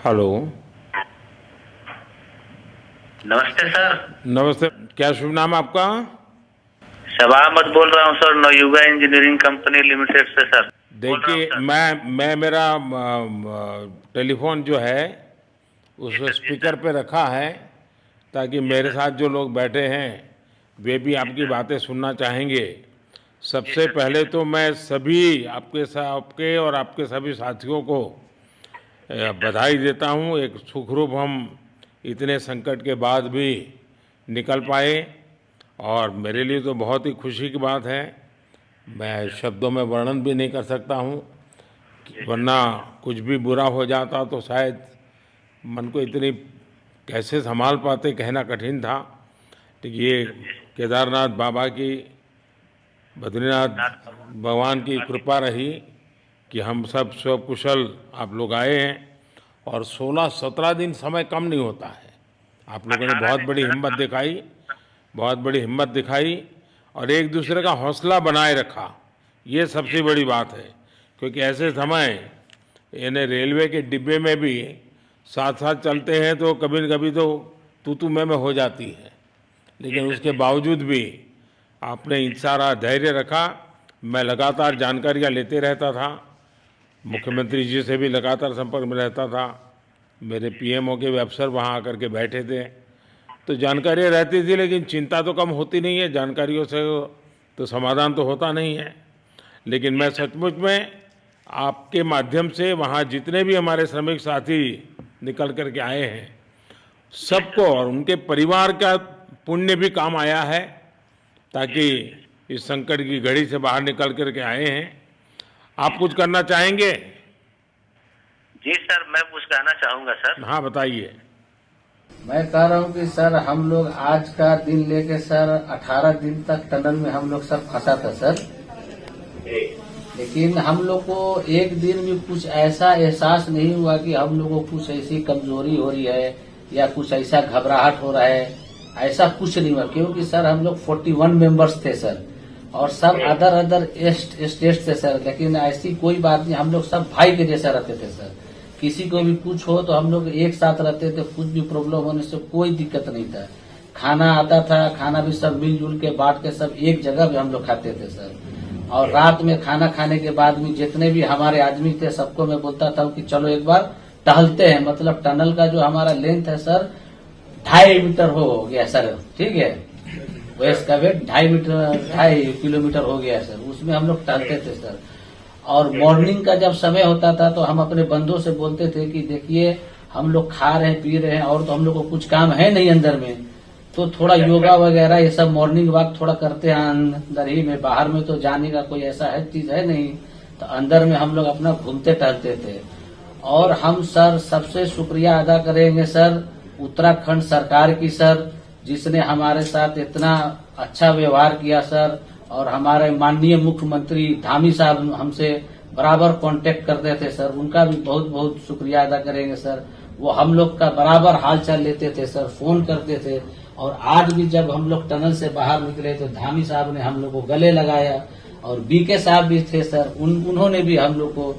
Hello. नमस्ते sir. नमस्ते। क्या शुभ नाम आपका? शबा अहमद बोल रहा हूँ sir, Navayuga engineering company limited से सर बोल रहा हूँ देखिए, सर। मैं मेरा टेलीफोन जो है उस जी सर, जी स्पीकर सर, पे रखा है ताकि जी मेरे सर, साथ जो लोग बैठे हैं वे भी जी आपकी सर, बातें सुनना चाहेंगे। जी सबसे सर, जी पहले सर, तो मैं सभी आपके और आपके सभी साथियों को जी सर, बधाई देता हूँ। एक सुखरूप हम इतने संकट के बाद भी निकल जी सर, पाए और मेरे लिए तो बहुत ही खुशी की बात है। जी मैं सर, शब्दों में वर्णन भी नहीं कर सकता हूँ, जी सर, वरना कुछ भी बुरा हो जाता तो शायद मन को इतनी कैसे संभाल पाते कहना कठिन था। तो जी ये सर, जी सर। केदारनाथ बाबा की, बद्रीनाथ नाथ बाबा भगवान की आशीष कृपा रही कि हम सब स्वकुशल आप लोग आए हैं। और 16-17 दिन समय कम नहीं होता है। आप लोगों ने 18 बहुत दिन बड़ी सर। हिम्मत दिखाई, बहुत बड़ी हिम्मत दिखाई और एक जी दूसरे का सर, हौसला बनाए रखा। ये जी सबसे सर, बड़ी बात है, क्योंकि जी ऐसे सर, समय यानी रेलवे के डिब्बे में भी साथ साथ जी चलते हैं तो कभी न कभी तो तू मैं हो जाती है, जी लेकिन सर, उसके जी सर, बावजूद भी आपने जी सर, सारा धैर्य रखा। मैं लगातार जी जानकारियाँ लेते रहता था, जी सर, मुख्यमंत्री जी से भी लगातार संपर्क में रहता था, मेरे जी सर, पीएमओ के भी अफसर वहाँ आकर के बैठे थे। तो जी सर, जानकारियाँ रहती थी, लेकिन चिंता तो कम होती नहीं है, जानकारियों से तो समाधान तो होता नहीं है। लेकिन जी मैं सर, सचमुच में आपके माध्यम से वहाँ जितने भी हमारे श्रमिक साथी निकल कर के आए हैं, जी सबको सर, और उनके परिवार का पुण्य भी काम आया है, जी ताकि सर, जी सर। इस संकट की घड़ी से बाहर निकल कर के आए हैं। आप जी कुछ सर, करना चाहेंगे? जी सर, मैं कुछ कहना चाहूँगा सर। हाँ, बताइए। मैं कह रहा हूँ कि सर हम लोग आज का दिन लेके सर 18 दिन तक टनल में हम लोग सब फंसा था सर। लेकिन हम लोग को एक दिन भी कुछ ऐसा एहसास नहीं हुआ कि हम लोग को कुछ ऐसी कमजोरी हो रही है या कुछ ऐसा घबराहट हो रहा है। ऐसा कुछ नहीं हुआ, क्योंकि सर हम लोग 41 मेंबर्स थे सर, और सब अदर अदर स्टेट थे सर। लेकिन ऐसी कोई बात नहीं, हम लोग सब भाई के जैसा रहते थे सर। किसी को भी कुछ हो तो हम लोग एक साथ रहते थे, कुछ भी प्रॉब्लम होने से कोई दिक्कत नहीं था। खाना आता था, खाना भी सब मिलजुल के बांट के सब एक जगह भी हम लोग खाते थे सर। और रात में खाना खाने के बाद भी जितने भी हमारे आदमी थे सबको मैं बोलता था कि चलो एक बार टहलते हैं। मतलब टनल का जो हमारा लेंथ है सर 2.5 मीटर हो गया सर, ठीक है। वेस्ट का वेट 2.5 किलोमीटर हो गया सर, उसमें हम लोग टहलते थे सर। और मॉर्निंग का जब समय होता था तो हम अपने बंधुओं से बोलते थे कि देखिए हम लोग खा रहे हैं पी रहे हैं और तो हम लोग को कुछ काम है नहीं अंदर में, तो थोड़ा योगा वगैरह ये सब मॉर्निंग वॉक थोड़ा करते हैं अंदर ही में। बाहर में तो जाने का कोई ऐसा है चीज है नहीं, तो अंदर में हम लोग अपना घूमते टहलते थे। और हम सर सबसे शुक्रिया अदा करेंगे सर उत्तराखंड सरकार की सर, जिसने हमारे साथ इतना अच्छा व्यवहार किया सर। और हमारे माननीय मुख्यमंत्री धामी साहब हमसे बराबर कांटेक्ट करते थे सर, उनका भी बहुत बहुत शुक्रिया अदा करेंगे सर। वो हम लोग का बराबर हाल चाल लेते थे सर, फोन करते थे। और आज भी जब हम लोग टनल से बाहर निकले तो धामी साहब ने हम लोग को गले लगाया, और बीके साहब भी थे सर, उन्होंने भी हम लोग को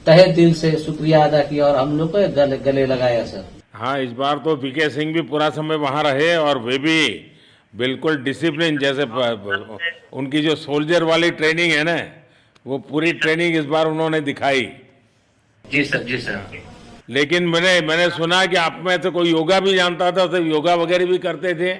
तहे दिल से शुक्रिया अदा किया और हम लोग को गले लगाया सर। हाँ, इस बार तो वीके सिंह भी पूरा समय वहाँ रहे और वे भी बिल्कुल डिसिप्लिन, जैसे उनकी जो सोल्जर वाली ट्रेनिंग है ना, वो पूरी जी सर, ट्रेनिंग इस बार उन्होंने दिखाई। जी सर, जी सर, लेकिन मैंने सुना कि आप में तो कोई योगा भी जानता था, तो योगा वगैरह भी करते थे।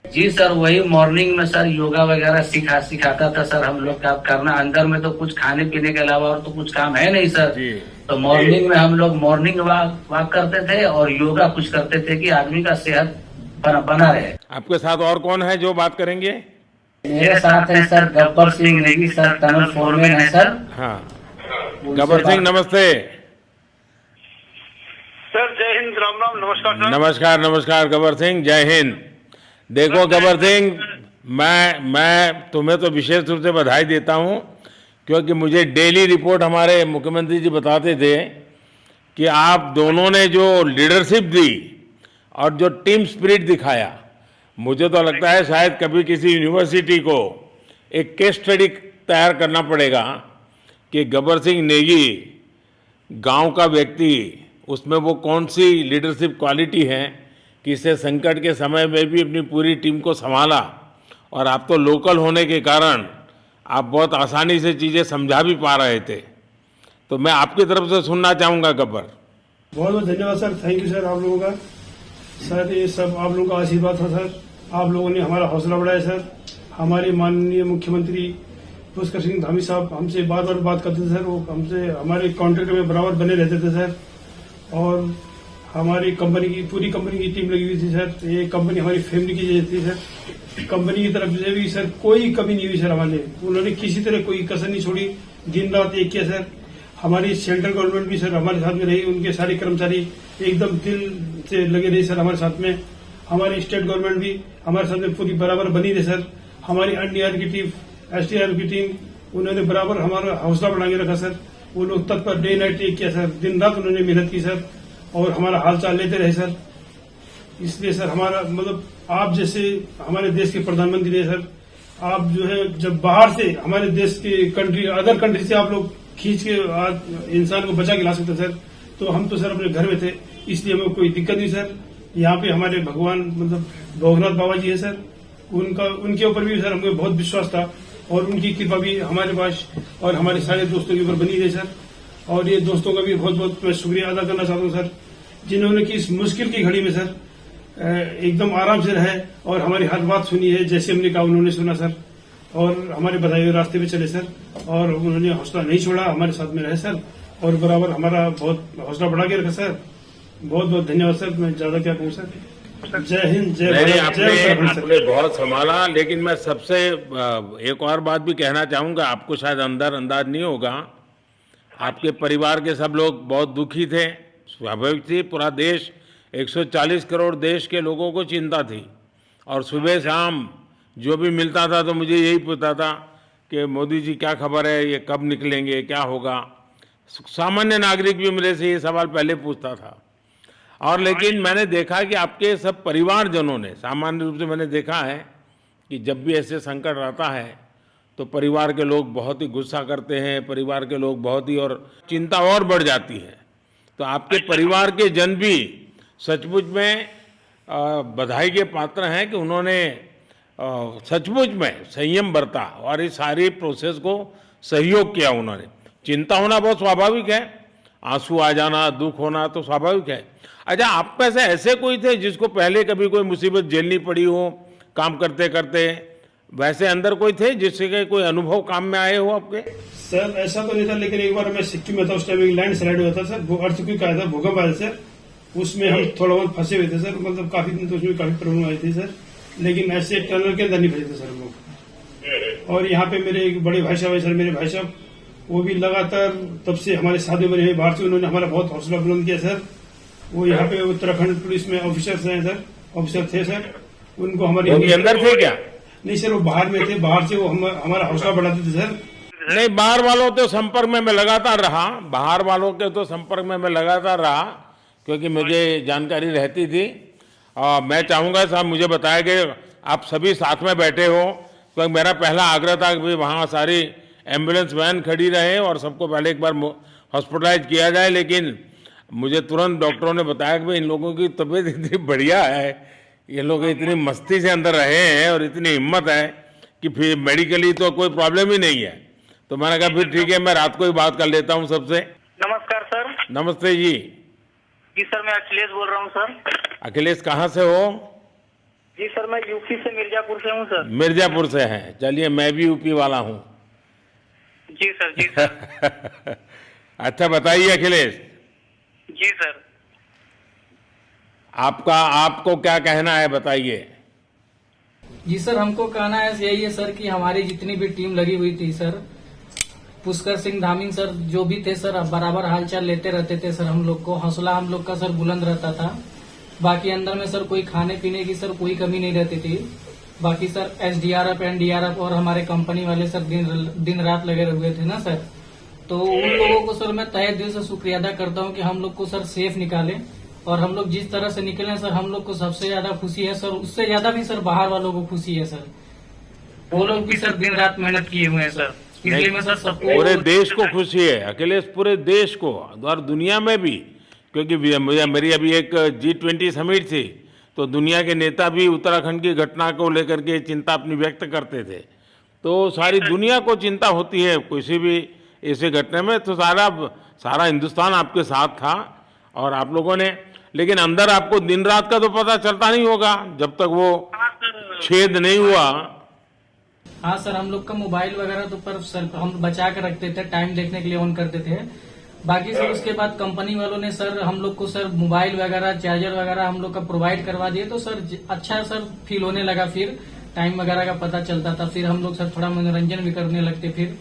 जी सर, वही मॉर्निंग में सर योगा वगैरह सिखाता था सर हम लोग का करना। अंदर में तो कुछ खाने पीने के अलावा और तो कुछ काम है नहीं सर। जी। तो मॉर्निंग में हम लोग मॉर्निंग वॉक करते थे और योगा कुछ करते थे कि आदमी का सेहत बना रहे। आपके साथ और कौन है जो बात करेंगे? मेरे साथ है sir Gabbar Singh Negi sir, tunnel foreman है सर। हाँ, उनसे गब्बर सिंह बात- नमस्ते। सर जय हिंद, राम राम, नमस्कार सर। नमस्कार नमस्कार गब्बर सिंह, जय हिंद। देखो गब्बर सिंह, मैं तुम्हें तो विशेष रूप से बधाई देता हूँ, क्योंकि मुझे डेली रिपोर्ट हमारे मुख्यमंत्री जी बताते थे कि आप दोनों ने जो लीडरशिप दी और जो टीम स्पिरिट दिखाया, मुझे तो लगता है शायद कभी किसी यूनिवर्सिटी को एक केस स्टडी तैयार करना पड़ेगा कि गब्बर सिंह नेगी गांव का व्यक्ति उसमें वो कौन सी लीडरशिप क्वालिटी है कि इसे संकट के समय में भी अपनी पूरी टीम को संभाला, और आप तो लोकल होने के कारण आप बहुत आसानी से चीज़ें समझा भी पा रहे थे। तो मैं आपकी तरफ से सुनना चाहूँगा गब्बर। बहुत बहुत धन्यवाद सर, थैंक यू सर आप लोगों का। सर ये सब आप लोगों का आशीर्वाद था सर, आप लोगों ने हमारा हौसला बढ़ाया सर। हमारे माननीय मुख्यमंत्री पुष्कर सिंह धामी साहब हमसे बार बार बात करते थे सर, वो हमसे हमारे कॉन्ट्रैक्ट में बराबर बने रहते थे सर। और हमारी कंपनी की पूरी कंपनी की टीम लगी हुई थी सर, ये कंपनी हमारी फैमिली की जैसी थी सर। कंपनी की तरफ से भी सर कोई कमी नहीं हुई सर हमारे, उन्होंने किसी तरह कोई कसर नहीं छोड़ी, दिन रात एक किया सर। हमारी सेंट्रल गवर्नमेंट भी सर हमारे साथ में रही, उनके सारे कर्मचारी एकदम दिल से लगे रहे सर हमारे साथ में। हमारी स्टेट गवर्नमेंट भी हमारे साथ में पूरी बराबर बनी रही सर। हमारी एनडीआर की टीम, एसडीआर की टीम, उन्होंने बराबर हमारा हौसला बढ़ा के रखा सर। वो लोग तत्पर डे नाइट एक किया सर, दिन रात उन्होंने मेहनत की सर और हमारा हाल चाल लेते रहे सर। इसलिए सर हमारा मतलब आप जैसे हमारे देश के प्रधानमंत्री है सर, आप जो है जब बाहर से हमारे देश के कंट्री अदर कंट्री से आप लोग खींच के इंसान को बचा के ला सकते सर, तो हम तो सर अपने घर में थे, इसलिए हमें कोई दिक्कत नहीं सर। यहाँ पे हमारे भगवान मतलब भोगनाथ बाबा जी है सर, उनके ऊपर भी सर हमें बहुत विश्वास था और उनकी कृपा भी हमारे पास और हमारे सारे दोस्तों के ऊपर बनी रही सर। और ये दोस्तों का भी बहुत बहुत मैं शुक्रिया अदा करना चाहता हूँ सर, जिन्होंने कि इस मुश्किल की घड़ी में सर एकदम आराम से रहे और हमारी हर बात सुनी है, जैसे हमने कहा उन्होंने सुना सर और हमारे बताए हुए रास्ते पे चले सर। और उन्होंने हौसला नहीं छोड़ा, हमारे साथ में रहे सर और बराबर हमारा बहुत हौसला बढ़ा के रखा सर। बहुत बहुत धन्यवाद सर, मैं ज्यादा क्या कहूँ सर। जय हिंद, जय भारत, जय उत्तराखंड आपने सर। बहुत संभाला, लेकिन मैं सबसे एक और बात भी कहना चाहूँगा, आपको शायद अंदाज नहीं होगा, आपके परिवार के सब लोग बहुत दुखी थे, स्वाभाविक थी। पूरा देश 140 करोड़ देश के लोगों को चिंता थी और सुबह शाम जो भी मिलता था तो मुझे यही पूछता था कि मोदी जी क्या खबर है, ये कब निकलेंगे, क्या होगा। सामान्य नागरिक भी मेरे से ये सवाल पहले पूछता था। और लेकिन मैंने देखा कि आपके सब परिवारजनों ने, सामान्य रूप से मैंने देखा है कि जब भी ऐसे संकट आता है तो परिवार के लोग बहुत ही गुस्सा करते हैं, परिवार के लोग बहुत ही, और चिंता और बढ़ जाती है। तो आपके परिवार के जन भी सचमुच में बधाई के पात्र हैं कि उन्होंने सचमुच में संयम बरता और इस सारी प्रोसेस को सहयोग किया उन्होंने। चिंता होना बहुत स्वाभाविक है, आंसू आ जाना, दुख होना तो स्वाभाविक है। अच्छा, आप में से ऐसे कोई थे जिसको पहले कभी कोई मुसीबत झेलनी पड़ी हो काम करते करते? वैसे अंदर कोई थे जिससे कोई अनुभव काम में आए हो आपके? सर ऐसा तो नहीं था, लेकिन एक बार मैं सिक्किम में था, उस टाइम एक लैंड स्लाइड हुआ था सर, वो अर्थक्वेक आया था, भूकंप आया सर, उसमें हम थोड़ा बहुत फंसे हुए थे सर, मतलब काफी दिन तो उसमें काफी प्रॉब्लम आई थी सर, लेकिन ऐसे टनल के अंदर नहीं फंसे थे सर हम लोग। और यहाँ पे मेरे एक बड़े भाई साहब है सर, मेरे भाई साहब वो भी लगातार तब से हमारे साथ बने हैं बाहर से, उन्होंने हमारा बहुत हौसला बुलंद किया सर। वो यहाँ पे उत्तराखंड पुलिस में ऑफिसर्स हैं सर, ऑफिसर थे सर, उनको हमारे अंदर थे क्या? नहीं सर, वो बाहर में थे, बाहर से वो हमारा हौसला बढ़ाते थे सर। नहीं, बाहर वालों के संपर्क में मैं लगातार रहा, बाहर वालों के तो संपर्क में मैं लगातार रहा क्योंकि मुझे जानकारी रहती थी। और मैं चाहूँगा साहब, मुझे बताया कि आप सभी साथ में बैठे हो, तो मेरा पहला आग्रह था कि वहाँ सारी एम्बुलेंस वैन खड़ी रहे और सबको पहले एक बार हॉस्पिटलाइज किया जाए। लेकिन मुझे तुरंत डॉक्टरों ने बताया कि इन लोगों की तबीयत इतनी बढ़िया है, ये लोग इतनी मस्ती से अंदर रहे हैं और इतनी हिम्मत है कि फिर मेडिकली तो कोई प्रॉब्लम ही नहीं है। तो मैंने कहा फिर ठीक है, मैं रात को ही बात कर लेता हूँ सबसे। नमस्कार सर। नमस्ते जी। जी सर, मैं अखिलेश बोल रहा हूँ सर। अखिलेश कहाँ से हो? जी सर, मैं यूपी से मिर्जापुर से हूँ सर। मिर्जापुर से हैं, चलिए मैं भी यूपी वाला हूँ। जी सर, जी सर। अच्छा बताइए अखिलेश, जी सर। आपको क्या कहना है, बताइए। जी सर, हमको कहना है यही है सर कि हमारी जितनी भी टीम लगी हुई थी सर, पुष्कर सिंह धामी सर जो भी थे सर, बराबर हालचाल लेते रहते थे सर, हम लोग को हौसला हम लोग का सर बुलंद रहता था। बाकी अंदर में सर कोई खाने पीने की सर कोई कमी नहीं रहती थी। बाकी सर एसडीआरएफ, एनडीआरएफ और हमारे कंपनी वाले सर दिन रात लगे हुए थे ना सर, तो उन लोगों को सर मैं तहे दिल से शुक्रिया अदा करता हूँ कि हम लोग को सर सेफ निकाले। और हम लोग जिस तरह से निकले सर, हम लोग को सबसे ज्यादा खुशी है सर, उससे ज्यादा भी सर बाहर वालों को खुशी है सर। वो लोग भी सर दिन रात मेहनत किए हुए हैं सर, इसलिए मैं सर सबको पूरे देश को खुशी है अखिलेश, पूरे देश को और दुनिया में भी, क्योंकि मेरी अभी एक G20 समिट थी, तो दुनिया के नेता भी उत्तराखंड की घटना को लेकर के चिंता अपनी व्यक्त करते थे। तो सारी दुनिया को चिंता होती है किसी भी ऐसे घटने में, तो सारा हिंदुस्तान आपके साथ था और आप लोगों ने, लेकिन अंदर आपको दिन रात का तो पता चलता नहीं होगा जब तक वो छेद नहीं हुआ। हाँ सर, हम लोग का मोबाइल वगैरह तो पर सर हम बचा के रखते थे, टाइम देखने के लिए ऑन करते थे। बाकी सर उसके बाद कंपनी वालों ने सर हम लोग को सर मोबाइल वगैरह चार्जर वगैरह हम लोग का प्रोवाइड करवा दिए, तो सर अच्छा सर फील होने लगा। फिर टाइम वगैरह का पता चलता था, फिर हम लोग सर थोड़ा मनोरंजन भी करने लगते, फिर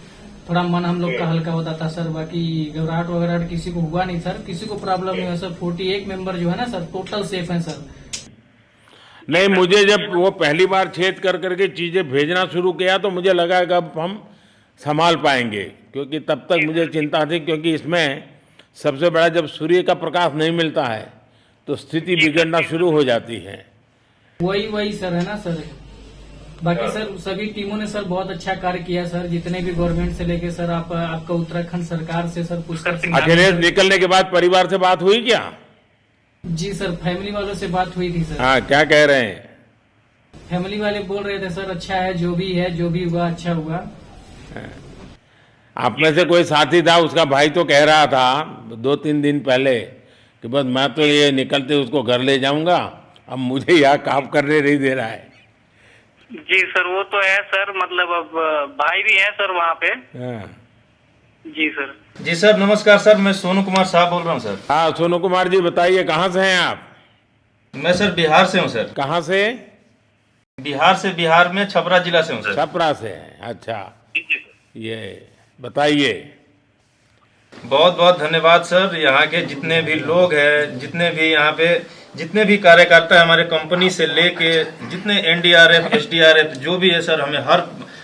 थोड़ा मन हम लोग का हल्का होता था सर। बाकी घबराहट वगैरह किसी को हुआ नहीं सर, किसी को प्रॉब्लम नहीं है सर। 41 मेंबर जो है ना सर टोटल सेफ हैं सर। नहीं, मुझे जब वो पहली बार छेद कर करके चीज़ें भेजना शुरू किया तो मुझे लगा कि अब हम संभाल पाएंगे, क्योंकि तब तक मुझे चिंता थी, क्योंकि इसमें सबसे बड़ा जब सूर्य का प्रकाश नहीं मिलता है तो स्थिति बिगड़ना शुरू हो जाती है। वही सर है ना सर। बाकी सर सभी टीमों ने सर बहुत अच्छा कार्य किया सर, जितने भी गवर्नमेंट से लेके सर आपका उत्तराखंड सरकार से सर पुष्कर सिंह। अखिलेश निकलने के बाद परिवार से बात हुई क्या? जी सर, फैमिली वालों से बात हुई थी सर। हाँ, क्या कह रहे हैं? फैमिली वाले बोल रहे थे सर अच्छा है, जो भी हुआ अच्छा हुआ। आप में से कोई साथी था, उसका भाई तो कह रहा था 2-3 दिन पहले कि बस मैं तो ये निकलते उसको घर ले जाऊंगा, अब मुझे यहाँ काम करने नहीं दे रहा है। जी सर, वो तो है सर, मतलब अब भाई भी है सर वहाँ पे। हाँ। जी सर। जी सर, नमस्कार सर, मैं सोनू कुमार साहब बोल रहा हूँ सर। हाँ, सोनू कुमार जी बताइए, कहाँ से हैं आप? मैं सर बिहार से हूँ सर। कहाँ से? बिहार में छपरा जिला से हूँ सर। छपरा से हैं, अच्छा। ये बताइए। बहुत बहुत धन्यवाद सर। यहाँ के जितने भी लोग हैं, जितने भी यहाँ पे जितने भी कार्यकर्ता हमारे कंपनी से लेके जितने NDRF SDRF जो भी है सर, हमें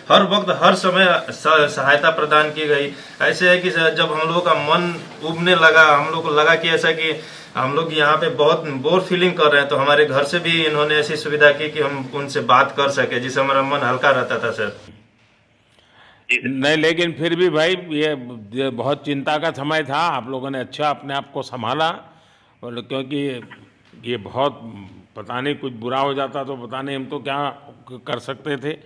हर वक्त हर समय सहायता प्रदान की गई। ऐसे है कि सर जब हम लोगों का मन उबने लगा, हम लोग को लगा कि ऐसा कि हम लोग यहाँ पे बहुत बोर फीलिंग कर रहे हैं, तो हमारे घर से भी इन्होंने ऐसी सुविधा की कि हम उनसे बात कर सके, जिससे हमारा मन हल्का रहता था सर। नहीं, लेकिन फिर भी भाई ये बहुत चिंता का समय था, आप लोगों ने अच्छा अपने आप को संभाला, और क्योंकि ये बहुत पता नहीं कुछ बुरा हो जाता तो पता नहीं हम तो क्या कर सकते थे।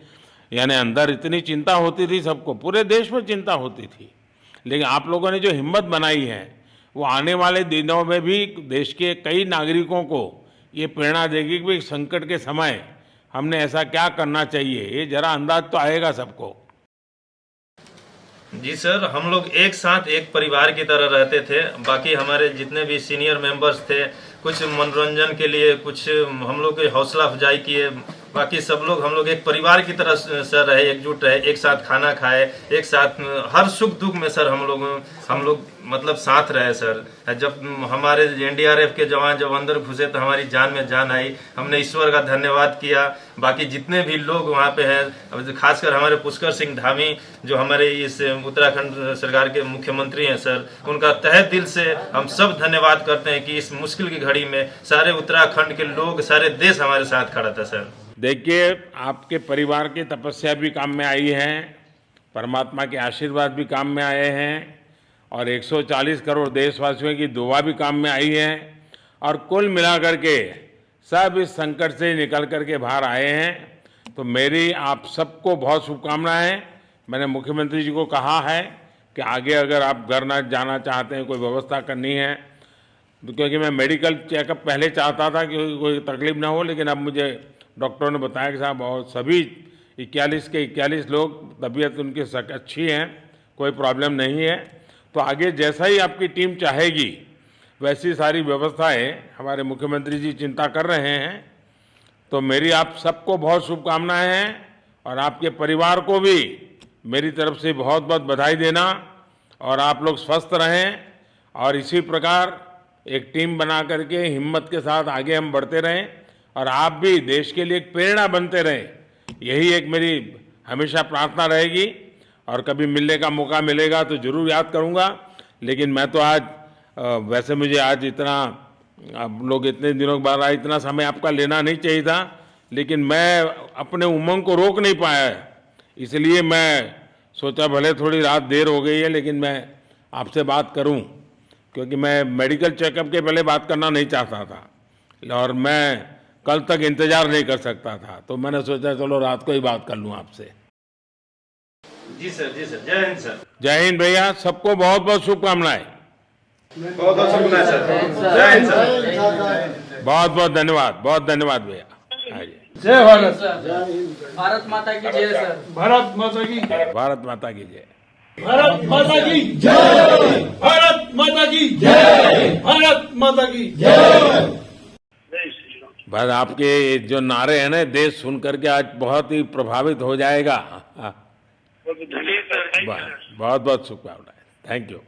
यानी अंदर इतनी चिंता होती थी, सबको पूरे देश में चिंता होती थी, लेकिन आप लोगों ने जो हिम्मत बनाई है वो आने वाले दिनों में भी देश के कई नागरिकों को ये प्रेरणा देगी कि संकट के समय हमने ऐसा क्या करना चाहिए। ये जरा अंदाज तो आएगा सबको। जी सर, हम लोग एक साथ एक परिवार की तरह रहते थे। बाकी हमारे जितने भी सीनियर मेंबर्स थे, कुछ मनोरंजन के लिए, कुछ हम लोग की हौसला अफजाई किए। बाकी सब लोग हम लोग एक परिवार की तरह सर रहे, एकजुट रहे, एक साथ खाना खाए, एक साथ हर सुख दुख में सर हम लोग मतलब साथ रहे सर। जब हमारे NDRF के जवान जब अंदर घुसे तो हमारी जान में जान आई, हमने ईश्वर का धन्यवाद किया। बाकी जितने भी लोग वहाँ पे हैं, खासकर हमारे पुष्कर सिंह धामी जो हमारे इस उत्तराखंड सरकार के मुख्यमंत्री हैं सर, उनका तहे दिल से हम सब धन्यवाद करते हैं कि इस मुश्किल की घड़ी में सारे उत्तराखंड के लोग, सारे देश हमारे साथ खड़ा था सर। देखिए, आपके परिवार की तपस्या भी काम में आई है, परमात्मा के आशीर्वाद भी काम में आए हैं, और 140 करोड़ देशवासियों की दुआ भी काम में आई है, और कुल मिलाकर के सब इस संकट से निकल करके बाहर आए हैं। तो मेरी आप सबको बहुत शुभकामनाएं। मैंने मुख्यमंत्री जी को कहा है कि आगे अगर आप घर ना जाना चाहते हैं, कोई व्यवस्था करनी है, क्योंकि मैं मेडिकल चेकअप पहले चाहता था कि कोई तकलीफ ना हो, लेकिन अब मुझे डॉक्टरों ने बताया कि साहब और सभी 41 के 41 लोग तबीयत उनकी अच्छी है, कोई प्रॉब्लम नहीं है। तो आगे जैसा ही आपकी टीम चाहेगी वैसी सारी व्यवस्थाएं हमारे मुख्यमंत्री जी चिंता कर रहे हैं। तो मेरी आप सबको बहुत शुभकामनाएं हैं, और आपके परिवार को भी मेरी तरफ से बहुत बहुत बधाई देना, और आप लोग स्वस्थ रहें, और इसी प्रकार एक टीम बना करके हिम्मत के साथ आगे हम बढ़ते रहें, और आप भी देश के लिए एक प्रेरणा बनते रहें। यही एक मेरी हमेशा प्रार्थना रहेगी, और कभी मिलने का मौका मिलेगा तो ज़रूर याद करूँगा। लेकिन मैं तो आज वैसे मुझे आज इतना, आप लोग इतने दिनों के बाद आए, इतना समय आपका लेना नहीं चाहिए था, लेकिन मैं अपने उमंग को रोक नहीं पाया, इसलिए मैं सोचा भले थोड़ी रात देर हो गई है लेकिन मैं आपसे बात करूं। क्योंकि मैं मेडिकल चेकअप के पहले बात करना नहीं चाहता था और मैं कल तक इंतजार नहीं कर सकता था, तो मैंने सोचा चलो रात को ही बात कर लूं आपसे। जी सर, जय हिंद सर। जय हिंद भैया, सबको बहुत बहुत शुभकामनाएं। बहुत बहुत शुभकामनाएं सर। जय हिंद सर। बहुत बहुत धन्यवाद भैया। आइए। जय भारत। भारत माता की जय सर। भारत माता की जय। भारत माता की जय। भारत माता की जय। भारत माता की जय। भारत माता की जय। बस आपके जो नारे हैं ना, देश सुन करके आज बहुत ही प्रभावित हो जाएगा। जी सर, बहुत बहुत शुभकामनाएं। Thank you.